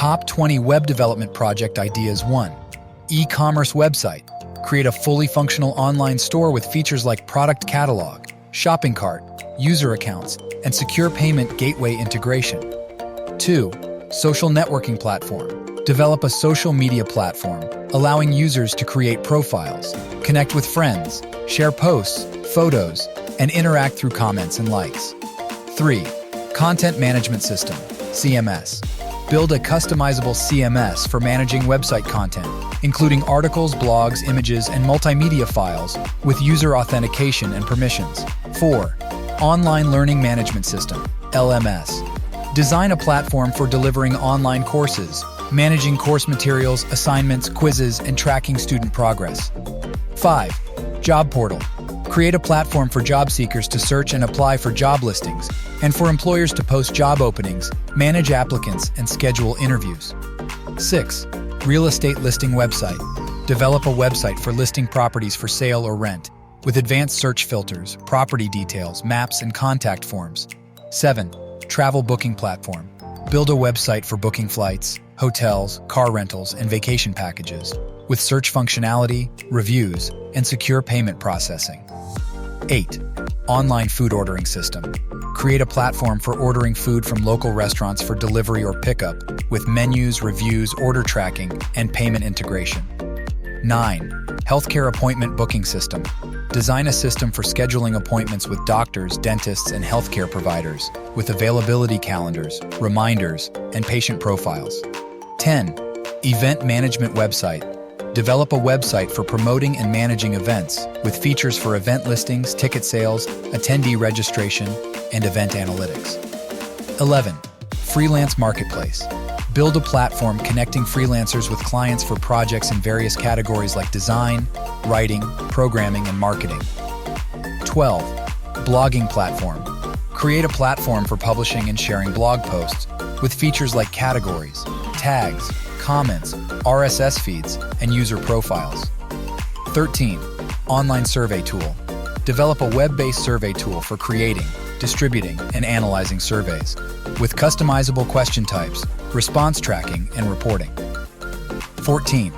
Top 20 Web Development Project Ideas. 1. E-commerce website. Create a fully functional online store with features like product catalog, shopping cart, user accounts, and secure payment gateway integration. 2. Social networking platform. Develop a social media platform, allowing users to create profiles, connect with friends, share posts, photos, and interact through comments and likes. 3. Content Management System, CMS. Build a customizable CMS for managing website content, including articles, blogs, images, and multimedia files with user authentication and permissions. 4. Online Learning Management System, LMS. Design a platform for delivering online courses, managing course materials, assignments, quizzes, and tracking student progress. 5. Job Portal. Create a platform for job seekers to search and apply for job listings, and for employers to post job openings, manage applicants, and schedule interviews. 6. Real estate listing website. Develop a website for listing properties for sale or rent, with advanced search filters, property details, maps, and contact forms. 7. Travel booking platform. Build a website for booking flights, hotels, car rentals, and vacation packages, with search functionality, reviews, and secure payment processing. 8. Online food ordering system. Create a platform for ordering food from local restaurants for delivery or pickup, with menus, reviews, order tracking, and payment integration. 9. Healthcare appointment booking system. Design a system for scheduling appointments with doctors, dentists, and healthcare providers, with availability calendars, reminders, and patient profiles. 10. Event management website. Develop a website for promoting and managing events, with features for event listings, ticket sales, attendee registration, and event analytics. 11. Freelance marketplace. Build a platform connecting freelancers with clients for projects in various categories like design, writing, programming, and marketing. 12. Blogging platform. Create a platform for publishing and sharing blog posts, with features like categories, tags, comments, RSS feeds, and user profiles. 13. Online survey tool. Develop a web-based survey tool for creating, distributing, and analyzing surveys, with customizable question types, response tracking, and reporting. 14.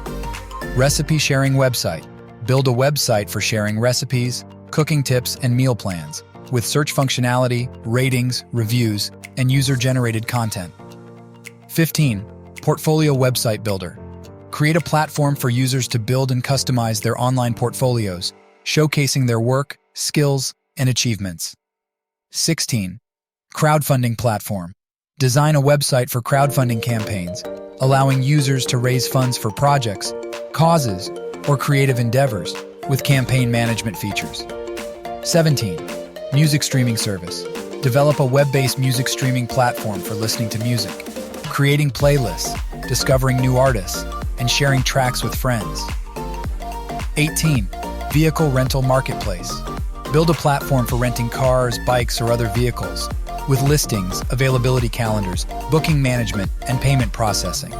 Recipe sharing website. Build a website for sharing recipes, cooking tips, and meal plans, with search functionality, ratings, reviews, and user-generated content. 15. Portfolio website builder. Create a platform for users to build and customize their online portfolios, showcasing their work, skills, and achievements. 16. Crowdfunding platform. Design a website for crowdfunding campaigns, allowing users to raise funds for projects, causes, or creative endeavors, with campaign management features. 17. Music streaming service. Develop a web-based music streaming platform for listening to music, creating playlists, discovering new artists, and sharing tracks with friends. 18. Vehicle rental marketplace. Build a platform for renting cars, bikes, or other vehicles, with listings, availability calendars, booking management, and payment processing.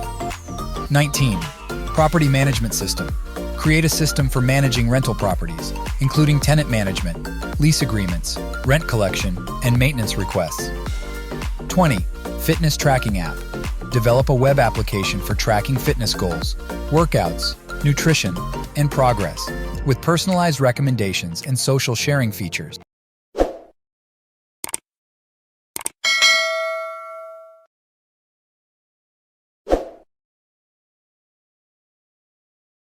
19. Property management system. Create a system for managing rental properties, including tenant management, lease agreements, rent collection, and maintenance requests. 20. Fitness tracking app. Develop a web application for tracking fitness goals, workouts, nutrition, and progress, with personalized recommendations and social sharing features.